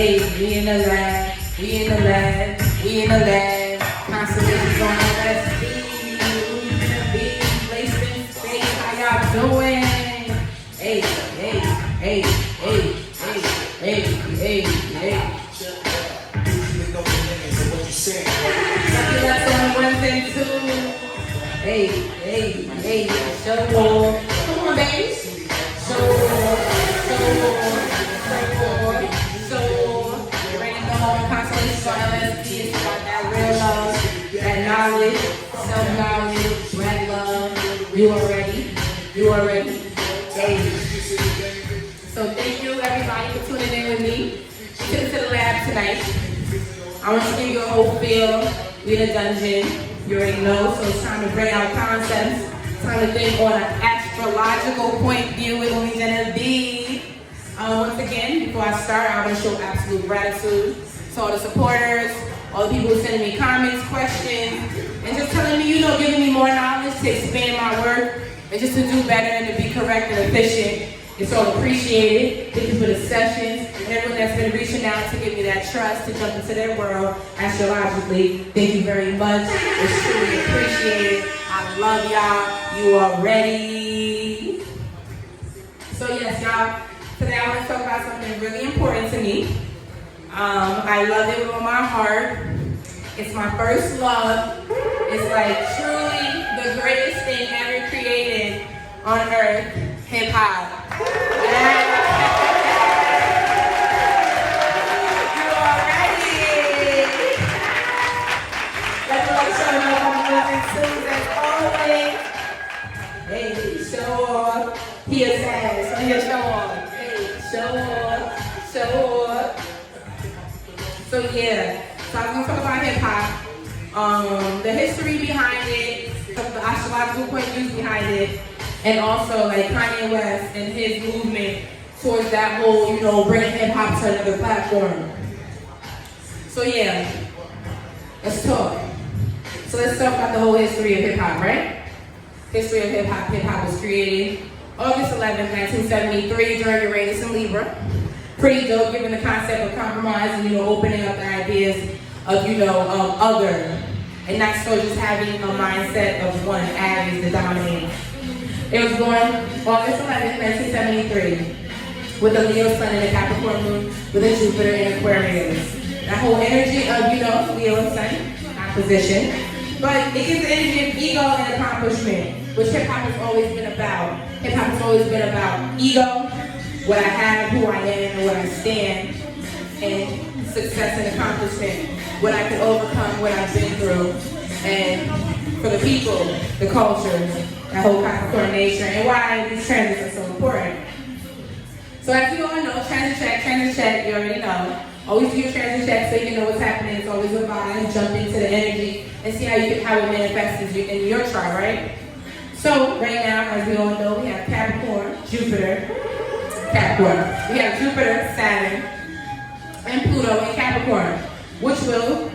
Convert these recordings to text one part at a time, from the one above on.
Hey, we in the lab, we in the lab, we in the lab. Constellations on LSD, UmiJenevieve, placed in space. How y'all doing? Hey, hey, hey, hey, hey, hey, hey. Lucky Lux on 1 and 2. Hey, hey, hey, show off. Come on, baby. Show off, show off, show off. You ready to go on Constellations on LSD? It's about that real love, that knowledge, self-knowledge, red love. You are ready. You are ready. Hey. So thank you everybody for tuning in with me to the lab tonight. I want to give you a whole feel. We're in a dungeon. You already know, so it's time to bring out concepts. It's time to think on an astrological point of view with UmiJenevieve. Once again, before I start, I want to show absolute gratitude to all the supporters, all the people who sending me comments, questions, and just telling me, giving me more knowledge to expand my work and just to do better and to be correct and efficient. It's all appreciated. Thank you for the sessions and everyone that's been reaching out to give me that trust to jump into their world astrologically. Thank you very much. It's truly appreciated. I love y'all. You are ready. So yes, y'all, today I want to talk about something really important to me. I love it with all my heart. It's my first love. It's like truly the greatest thing ever created on earth, hip hop. You are ready. Let's show up on 1 and 2 as always. Hey, show off. He is sad, so he'll show off. Hey, show off, show off. So yeah, so I'm gonna talk about hip hop, the history behind it, the astrological point of view behind it. And also like Kanye West and his movement towards that whole, bringing hip hop to another platform. So yeah, let's talk. So let's talk about the whole history of hip hop, right? History of hip hop. Hip hop was created August 11th, 1973 during Uranus and Libra. Pretty dope, given the concept of compromise and opening up the ideas of other, and not so just having a mindset of one as the dominating. It was born August 11th, 1973, with a Leo sun and a Capricorn moon, with a Jupiter in Aquarius. That whole energy of, Leo and sun, opposition. But it gives the energy of ego and accomplishment, which hip hop has always been about. Hip hop has always been about ego, what I have, who I am, and what I stand, and success and accomplishment, what I can overcome, what I've been through, and for the people, the culture, that whole Capricorn nature, and why these transits are so important. So as you all know, transit check, you already know. Always do your transit check so you know what's happening. It's always a vibe, jump into the energy, and see how it manifests in your chart, right? So right now, as we all know, we have Capricorn, Jupiter, Capricorn. We have Jupiter, Saturn, and Pluto in Capricorn, which will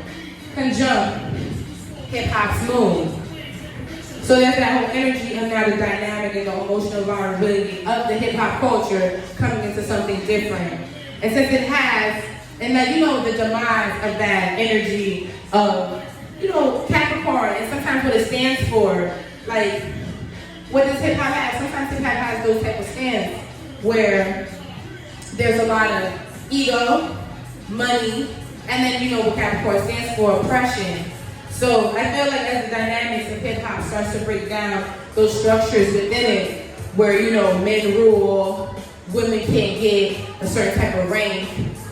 conjunct hip-hop's moon. So there's that whole energy and now the dynamic and the emotional vulnerability of the hip-hop culture coming into something different. And since it has, and that the demise of that energy of, Capricorn, and sometimes what it stands for, like, what does hip-hop have? Sometimes hip-hop has those type of stands where there's a lot of ego, money, and then what Capricorn stands for, oppression. So I feel like as the dynamics of hip hop starts to break down those structures within it, where men rule, women can't get a certain type of rank,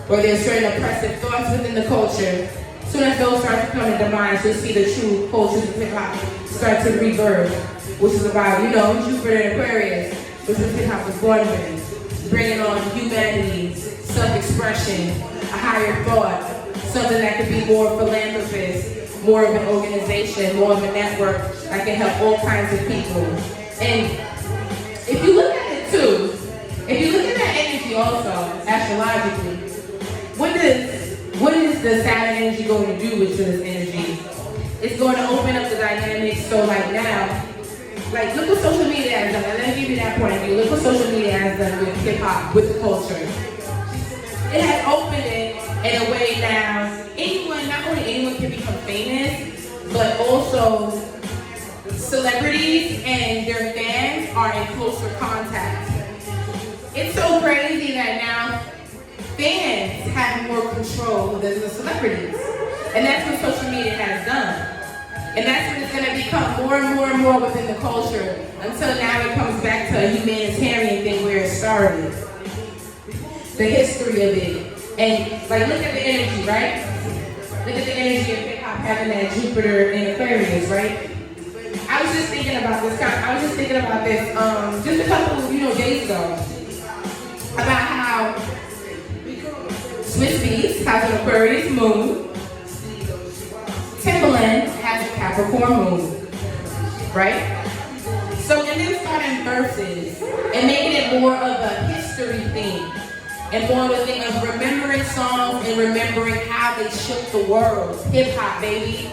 or there's certain oppressive thoughts within the culture. As soon as those start to come to demise, you'll see the true cultures of hip hop start to rebirth, which is about Jupiter and Aquarius, which is hip hop was born with, bringing on humanity, self-expression, a higher thought, something that could be more philanthropist, more of an organization, more of a network that can help all kinds of people. And if you look at it too, if you look at that energy also, astrologically, what is the Saturn energy going to do with this energy? It's going to open up the dynamics, so like now, like look what social media has done. And let me give you that point of view. Look what social media has done with hip hop, with the culture. It has opened it in a way now, not only anyone can become famous, but also celebrities and their fans are in closer contact. It's so crazy that now fans have more control than the celebrities. And that's what social media has done. And that's what it's going to become more and more and more within the culture until now it comes back to a humanitarian thing where it started. The history of it. And like, look at the energy, right? Look at the energy of hip hop having that Jupiter in Aquarius, right? I was just thinking about this just a couple days ago about how Swiss Beats has an Aquarius moon, Timbaland has a Capricorn moon, right? So in them starting verses and making it more of a history thing and more of a thing of remembering songs and remembering how they shook the world, hip hop, baby.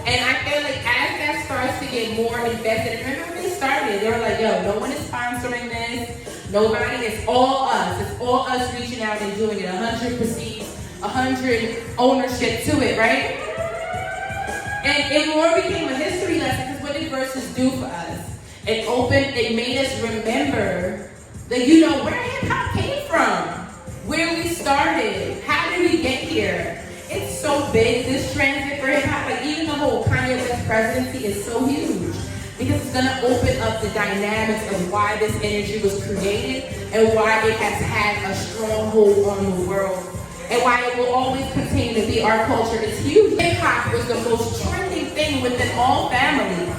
And I feel like as that starts to get more invested, remember when they started, they were like, yo, no one is sponsoring this, nobody, it's all us reaching out and doing it, 100 ownership to it, right? And it more became a history lesson because what did verses do for us? It made us remember that, where hip hop came from, where we started, how did we get here? It's so big, this transit for hip hop, like even the whole Kanye West presidency is so huge because it's gonna open up the dynamics of why this energy was created and why it has had a stronghold on the world and why it will always continue to be our culture. It's huge. Hip hop was the most trending thing within all families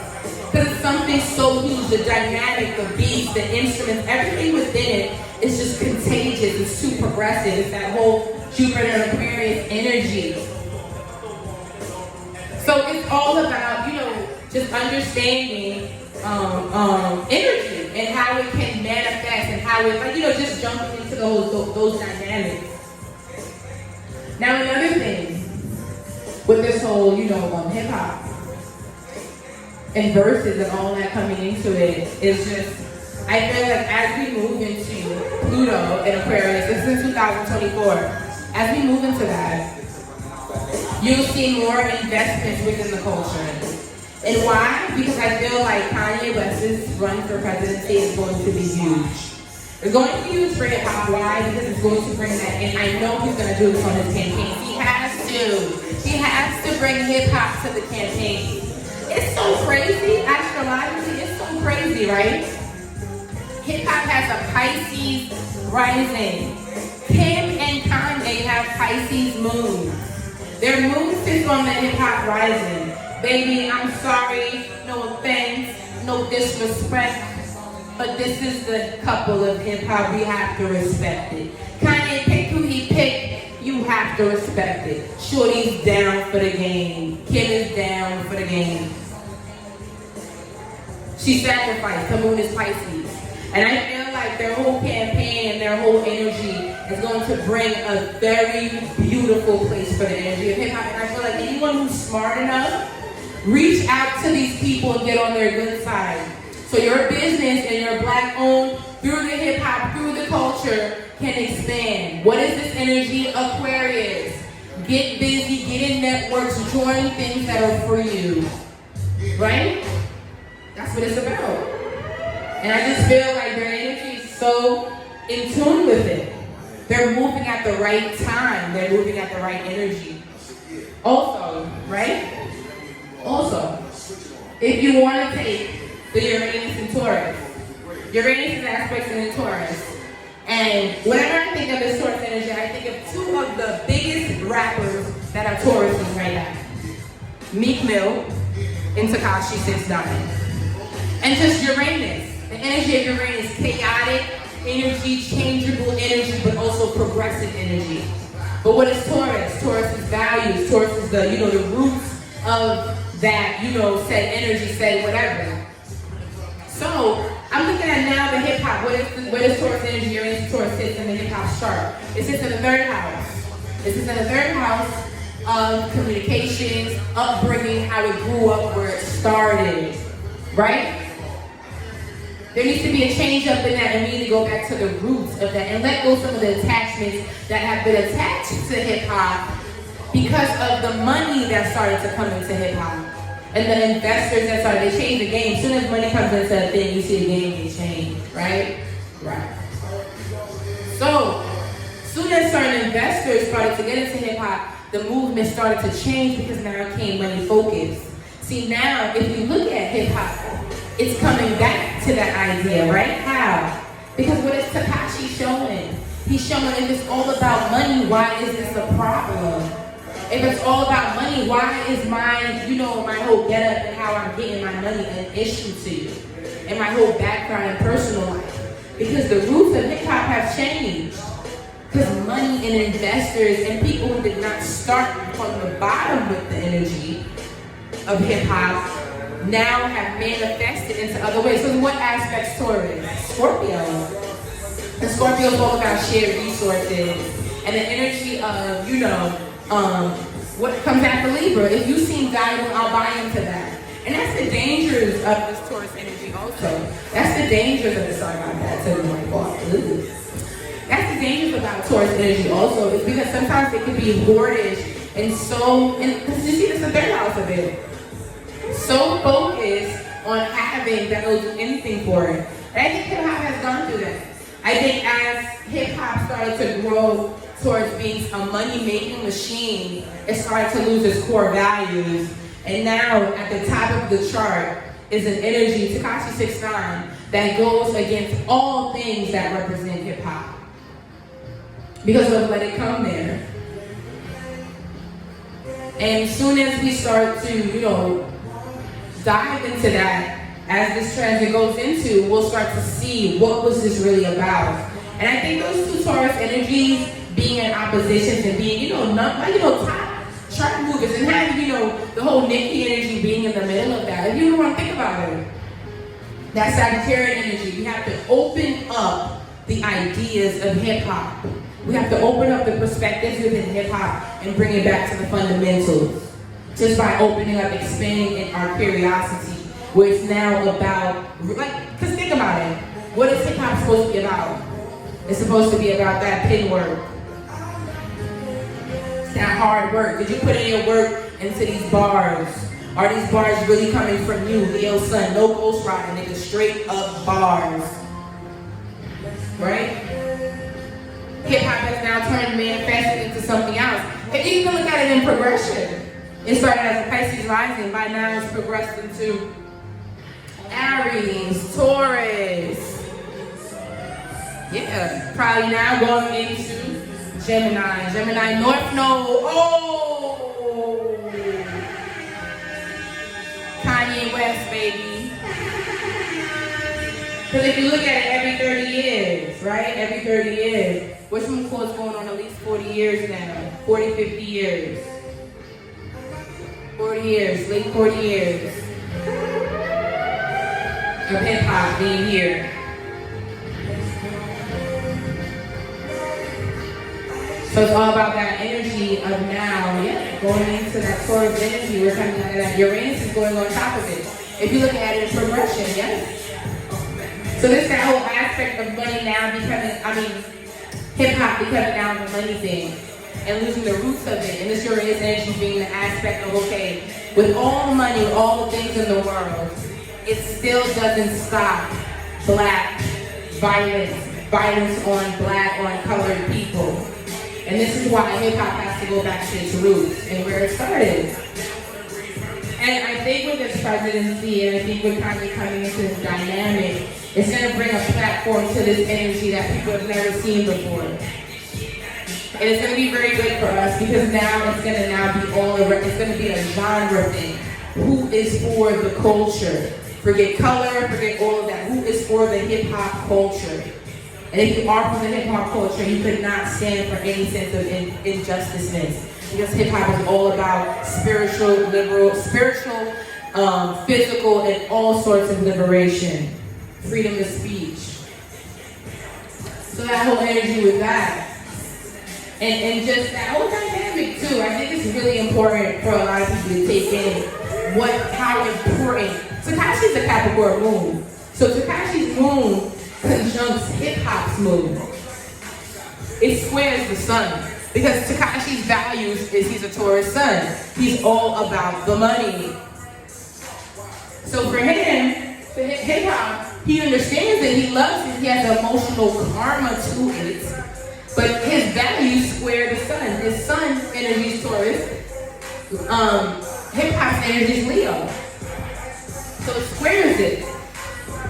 because it's something so huge, the dynamic, the beats, the instruments, everything within it is just contagious, it's too progressive, it's that whole Jupiter and Aquarius energy. So it's all about, just understanding energy and how it can manifest and how it, just jumping into those dynamics. Now another thing with this whole, hip hop and verses and all that coming into it is just, I feel like as we move into Pluto and Aquarius, this is in 2024. As we move into that, you'll see more investments within the culture. And why? Because I feel like Kanye West's run for presidency is going to be huge. It's going to be huge for hip hop. Why? Because it's going to bring that in. I know he's going to do this on his campaign. He has to. He has to bring hip hop to the campaign. It's so crazy. Astrologically, it's so crazy, right? Hip hop has a Pisces rising. Kim and Kanye have Pisces moons. Their moon sits on the hip hop rising. Baby, I'm sorry, no offense, no disrespect, but this is the couple of hip hop, we have to respect it. Kanye picked who he picked, you have to respect it. Shorty's down for the game. Kim is down for the game. She sacrificed, her moon is Pisces. And I feel like their whole campaign and their whole energy is going to bring a very beautiful place for the energy of hip hop. And I feel like anyone who's smart enough, reach out to these people and get on their good side. So your business and your black owned through the hip hop, through the culture can expand. What is this energy? Aquarius. Get busy, get in networks, join things that are for you. Right? That's what it's about. And I just feel like their energy is so in tune with it. They're moving at the right time. They're moving at the right energy. Also, right? Also, if you want to take the Uranus and Taurus, Uranus is aspects in Taurus. And whenever I think of this Taurus energy, I think of two of the biggest rappers that are Tauruses right now. Meek Mill and Tekashi 6ix9ine. And just Uranus. The energy of Uranus, chaotic energy, changeable energy, but also progressive energy. But what is Taurus? Taurus is values. Taurus is the, the roots of that, said energy, said whatever. So I'm looking at now the hip hop. What is Taurus energy? Uranus, Taurus sits in the hip hop chart. It sits in the third house. It sits in the third house of communications, upbringing, how it grew up, where it started, right? There needs to be a change up in that, and we need to go back to the roots of that and let go some of the attachments that have been attached to hip hop because of the money that started to come into hip hop. And the investors that started, they changed the game. As soon as money comes into a thing, you see the game get changed, right? Right. So, soon as certain investors started to get into hip hop, the movement started to change because now it came money focused. See, now, if you look at hip hop, it's coming back to that idea, right? How? Because what is Tekashi showing? He's showing if it's all about money, why is this a problem? If it's all about money, why is my whole getup and how I'm getting my money an issue to you? And my whole background and personal life? Because the roots of hip hop have changed. Because money and investors and people who did not start from the bottom with the energy of hip hop now have manifested into other ways. So what aspects Taurus? Scorpio. And Scorpio is all about shared resources and the energy of, what comes after Libra. If you seem valuable, I'll buy into that. And that's the dangers of this Taurus energy also. That's the dangers of this. Sorry about that. So I'm like, oh, that's the dangers about Taurus energy also, is because sometimes it can be hoardish and because you see this in the third house of it. So focused on having that they'll do anything for it. And I think hip hop has gone through that. I think as hip hop started to grow towards being a money-making machine, it started to lose its core values. And now at the top of the chart is an energy, Tekashi 6ix9ine, that goes against all things that represent hip hop. Because of let it come there. And as soon as we start to, dive into that, as this transit goes into, we'll start to see what was this really about. And I think those two Taurus energies being in opposition and being, top chart movers and having, the whole Nikki energy being in the middle of that. If you don't want to think about it, that Sagittarian energy, we have to open up the ideas of hip hop. We have to open up the perspectives within hip hop and bring it back to the fundamentals. Just by opening up, expanding our curiosity, where it's now about, because think about it. What is hip hop supposed to be about? It's supposed to be about that pen work. It's that hard work. Did you put in your work into these bars? Are these bars really coming from you, Leo Sun? No ghost riding, nigga, straight up bars. Right? Hip hop has now turned manifested into something else. And you can look at it in progression. It started as a Pisces rising, by now it's progressed into Aries, Taurus. Yeah, probably now going into Gemini North Node. Oh! Kanye West, baby. Because if you look at it every 30 years, right? Every 30 years. Which one course going on at least 40 years now? 40, 50 years. 40 years, late 40 years of hip hop being here. So it's all about that energy of now, going into that Taurus energy. We're coming out of that. Uranus is going on top of it. If you look at it in progression, So there's that whole aspect of money now becoming, hip hop becoming now the money thing. And losing the roots of it, and this Uranus energy being the aspect of, okay, with all the money, with all the things in the world, it still doesn't stop black violence on black, on colored people. And this is why hip hop has to go back to its roots and where it started. And I think with this presidency, and I think with Kanye coming into this dynamic, it's going to bring a platform to this energy that people have never seen before. And it's going to be very good for us because now it's going to it's going to be a genre thing. Who is for the culture? Forget color, forget all of that. Who is for the hip hop culture? And if you are for the hip hop culture, you could not stand for any sense of injusticeness. Because hip hop is all about spiritual, physical, and all sorts of liberation. Freedom of speech. So that whole energy with that. And just that whole dynamic too, I think it's really important for a lot of people to take in how important. Tekashi's a Capricorn moon. So Tekashi's moon conjuncts hip hop's moon. It squares the sun. Because Tekashi's values is he's a Taurus sun. He's all about the money. So for him, for hip hop, he understands it, he loves it, he has emotional karma to it. But his values square the sun. His sun energy is Taurus. Hip hop's energy is Leo. So it squares it.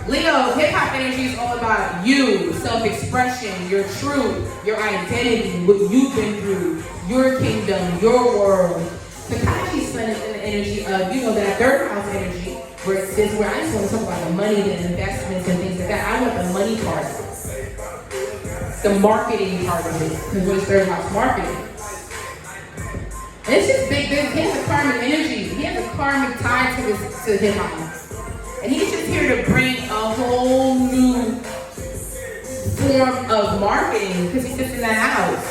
Leo, hip hop energy is all about you, self-expression, your truth, your identity, what you've been through, your kingdom, your world. Tekashi's sun is in the energy of, that third house energy, where it says, where I just want to talk about the money, the investments, and things like that. I want the money part of it, the marketing part of it, because what is third house marketing? And it's just big business. He has a karmic energy. He has a karmic tie to hip hop. And he's just here to bring a whole new form of marketing because he sits in that house.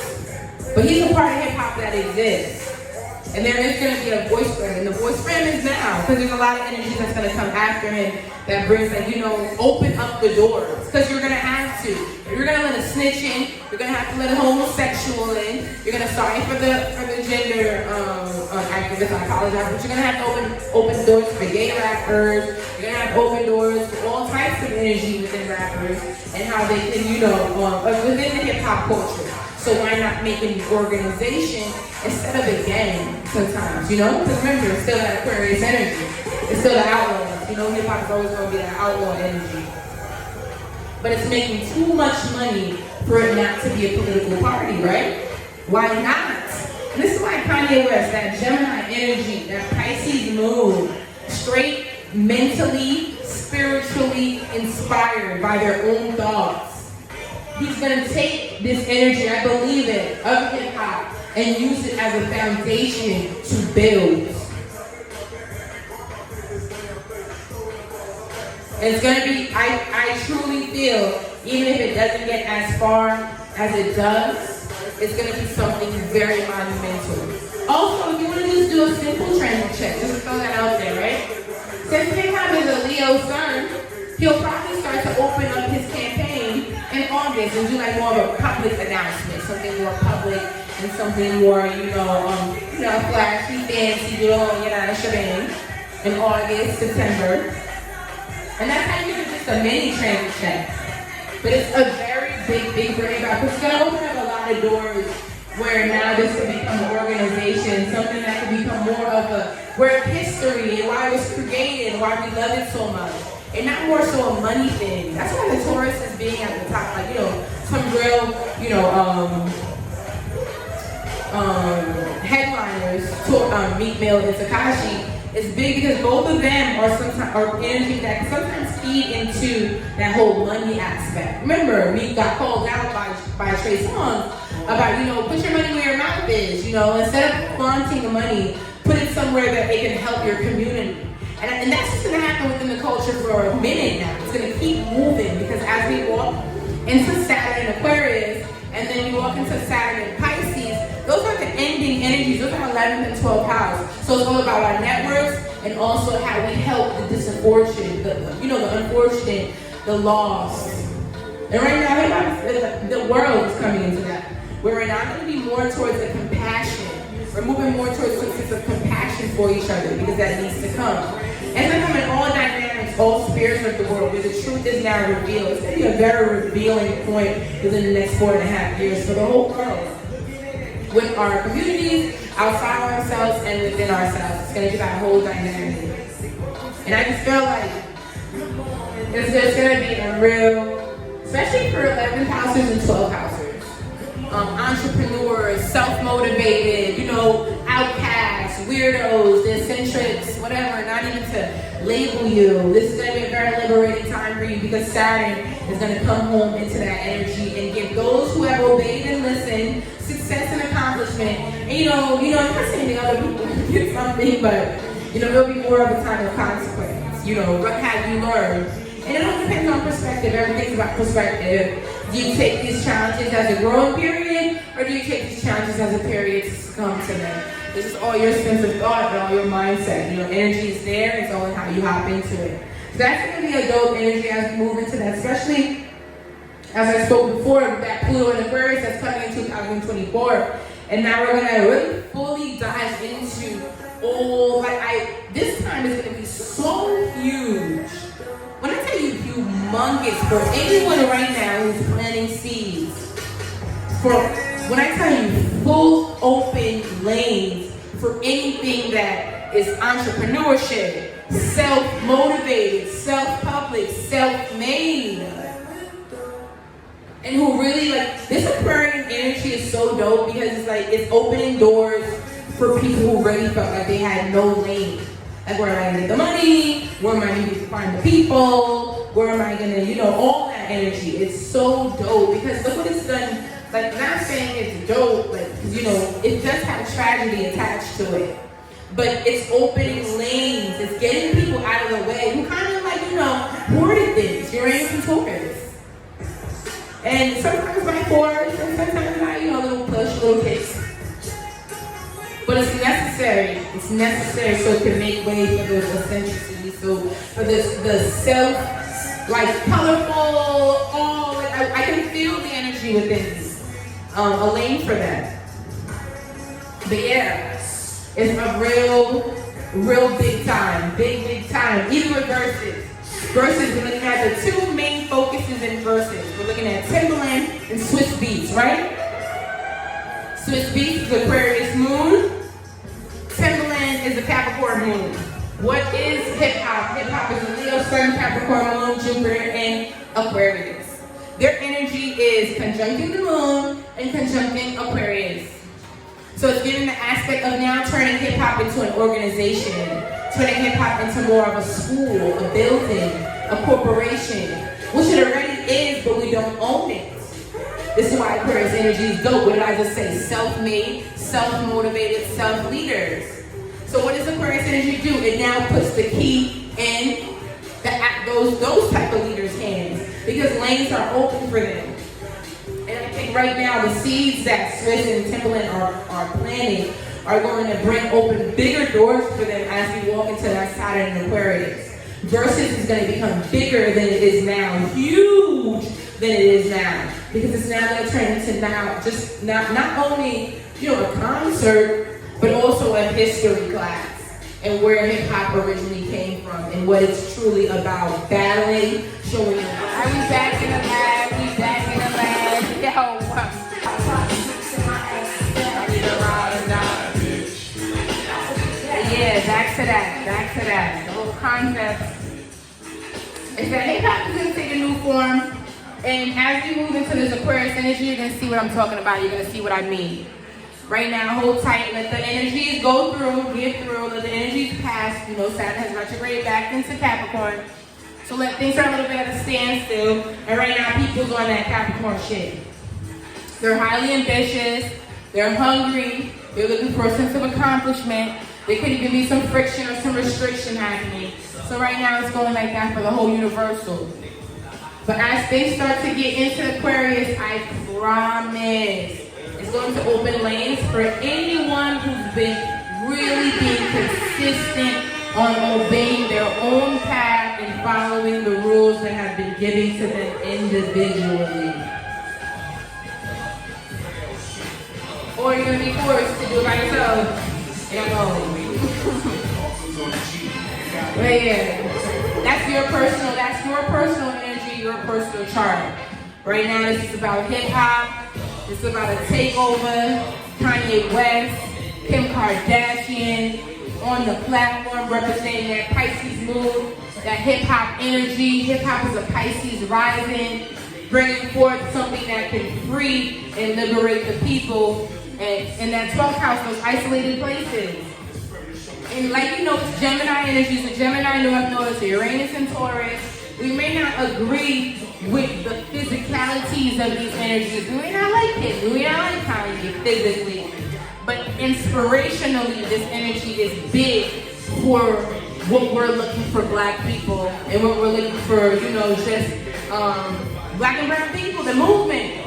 But he's a part of hip hop that exists. And there is going to be a voice for him. And the voice for him is now. Because there's a lot of energy that's going to come after him that brings, open up the doors. Because you're going to have to. You're going to let a snitch in. You're going to have to let a homosexual in. You're going to, sorry for the gender activists, I apologize. But you're going to have to open doors for gay rappers. You're going to have to open doors for all types of energy within rappers. And how they can, within the hip hop culture. So why not make an organization instead of a gang sometimes, Because remember, it's still that Aquarius energy. It's still the outlaws. Hip hop is always going to be that outlaw energy. But it's making too much money for it not to be a political party, right? Why not? And this is why Kanye West, that Gemini energy, that Pisces moon, straight mentally, spiritually inspired by their own thoughts. He's going to take this energy, I believe it, of hip hop and use it as a foundation to build. It's going to be, I truly feel, even if it doesn't get as far as it does, it's going to be something very monumental. Also, if you want to just do a simple transit check, just throw that out there, right? Since hip hop is a Leo sun, he'll probably start to open up his campaign in August and do more of a public announcement, something more public and something more, flashy, fancy, shebang in August, September. And that's how you do just a mini transit check. But it's a very big brain about because it's going to open up a lot of doors where now this can become an organization, something that can become more of where history and why it was created and why we love it so much. And not more so a money thing. That's why the Taurus is being at the top. Some real, headliners, Meek Mill and Tekashi, is big because both of them are energy that sometimes feed into that whole money aspect. Remember, Meek got called out by Trey Songz about, put your money where your mouth is. Instead of flaunting the money, put it somewhere that it can help your community. And that's just going to happen within the culture for a minute now. It's going to keep moving because as we walk into Saturn and Aquarius, and then you walk into Saturn and Pisces, those are the ending energies. Those are 11th and 12th house. So it's all about our networks and also how we help the disunfortunate, the unfortunate, the lost. And right now, the world is coming into that. We're not going to be more towards the compassion. We're moving more towards a sense of compassion for each other because that needs to come. And then come in all dynamics, all spheres of the world, where the truth is now revealed. It's going to be a very revealing point within the next 4.5 years for the whole world. With our communities, outside of ourselves, and within ourselves. It's going to be that whole dynamic. And I just feel like it's going to be a real, especially for 11th housers and 12th housers. Entrepreneurs, self-motivated, outcasts, weirdos, the eccentrics, whatever, not even to label you. This is going to be a very liberating time for you because Saturn is going to come home into that energy and give those who have obeyed and listened success and accomplishment. And I'm not saying the other people get something, but there'll be more of a time of consequence. What have you learned? And it all depends on perspective. Everything's about perspective. Do you take these challenges as a growing period, or do you take these challenges as a period to succumb to them? This is all your sense of thought and all your mindset. Energy is there. It's all in how you hop into it. That's going to be a dope energy as we move into that, especially as I spoke before, with that Pluto and Aquarius that's coming in 2024. And now we're going to really fully dive into all, this time is going to be so huge. When I tell you humongous, for anyone right now who's planting seeds, when I tell you full open lanes for anything that is entrepreneurship, self-motivated, self-published, self-made, and who really this Aquarian energy is so dope because it's opening doors for people who really felt like they had no lane. Like, where am I gonna get the money? Where am I gonna find the people? Where am I gonna, all that energy. It's so dope because look what it's done. Not saying it's dope, it does have tragedy attached to it. But it's opening lanes. It's getting people out of the way who kind of hoarded things. Uranus and Taurus. And sometimes by force, and sometimes by, little push, little kicks. But it's necessary. It's necessary so it can make way for those eccentricities. So for the self, colorful, I can feel the energy within me. A lane for that. But yeah, it's a real big time. Big time. Even with verses. Verses, we're looking at the two main focuses in verses. We're looking at Timberland and Swiss Beats, right? Swiss Beats is Aquarius moon. Timberland is a Capricorn moon. What is hip hop? Hip hop is a Leo, Sun, Capricorn moon, Jupiter, and Aquarius. Their energy is conjuncting the moon and conjuncting Aquarius. So it's giving the aspect of now turning hip hop into an organization, turning hip hop into more of a school, a building, a corporation, which it already is, but we don't own it. This is why Aquarius energy is dope. What did I just say? Self-made, self-motivated, self-leaders. So what does Aquarius energy do? It now puts the key in those type of leaders' hands because lanes are open for them. And I think right now the seeds that Swiss and Timberland are planting are going to bring open bigger doors for them as we walk into that Saturn and Aquarius. Versus is going to become bigger than it is now, huge than it is now, because it's now going to turn into not only a concert, but also a history class and where hip hop originally came from and what it's truly about. Battling, showing you. Are we back in the lab? We back in the lab. Yo, yeah, back to that. The whole concept is that hip hop is going to take a new form. And as we move into this Aquarius energy, you're going to see what I'm talking about. You're going to see what I mean. Right now, hold tight. Let the energies go through, get through. Let the energies pass. Saturn has retrograded back into Capricorn. So let things are a little bit at a standstill. And right now, people's on that Capricorn shit. They're highly ambitious. They're hungry. They're looking for a sense of accomplishment. There could even be some friction or some restriction happening. So right now, it's going like that for the whole universal. But as things start to get into Aquarius, I promise it's going to open lanes for anyone who's been really being consistent on obeying their own path and following the rules that have been given to them individually. Or you're going to be forced to do it by yourself and alone. But yeah, that's your personal energy, your personal chart. Right now, this is about hip hop. It's about a takeover. Kanye West, Kim Kardashian on the platform representing that Pisces mood, that hip hop energy. Hip hop is a Pisces rising, bringing forth something that can free and liberate the people. And in that 12th house, those isolated places. And it's Gemini energy, so Gemini, North Node, so Uranus and Taurus. We may not agree with the physicalities of these energies. We may not like it. We may not like Kanye physically. But inspirationally, this energy is big for what we're looking for Black people and what we're looking for, just Black and brown people, the movement.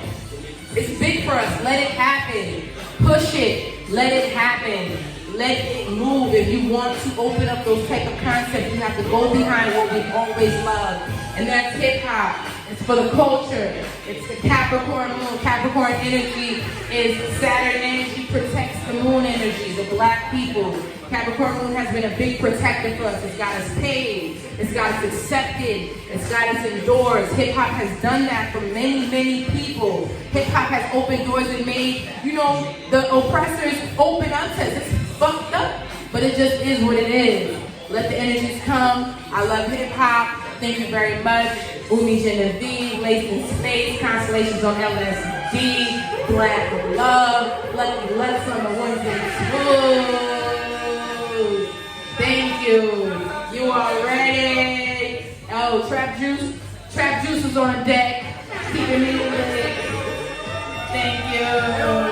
It's big for us. Let it happen. Push it. Let it happen. let it move. If you want to open up those type of concepts, you have to go behind what we've always loved. And that's hip hop. It's for the culture. It's the Capricorn moon. Capricorn energy is Saturn energy, protects the moon energy, the black people. Capricorn moon has been a big protector for us. It's got us paid. It's got us accepted. It's got us indoors. Hip hop has done that for many, many people. Hip hop has opened doors and made, the oppressors open up to us. It's fucked up, but it just is what it is. Let the energies come. I love hip hop. Thank you very much. UmiJenevieve, Laced in Space, Constellations on LSD, Black Love, Lucky Lux on the ones and twos. Thank you. You are ready. Oh, Trap Juice. Trap Juice is on deck. Keeping me lit. Thank you.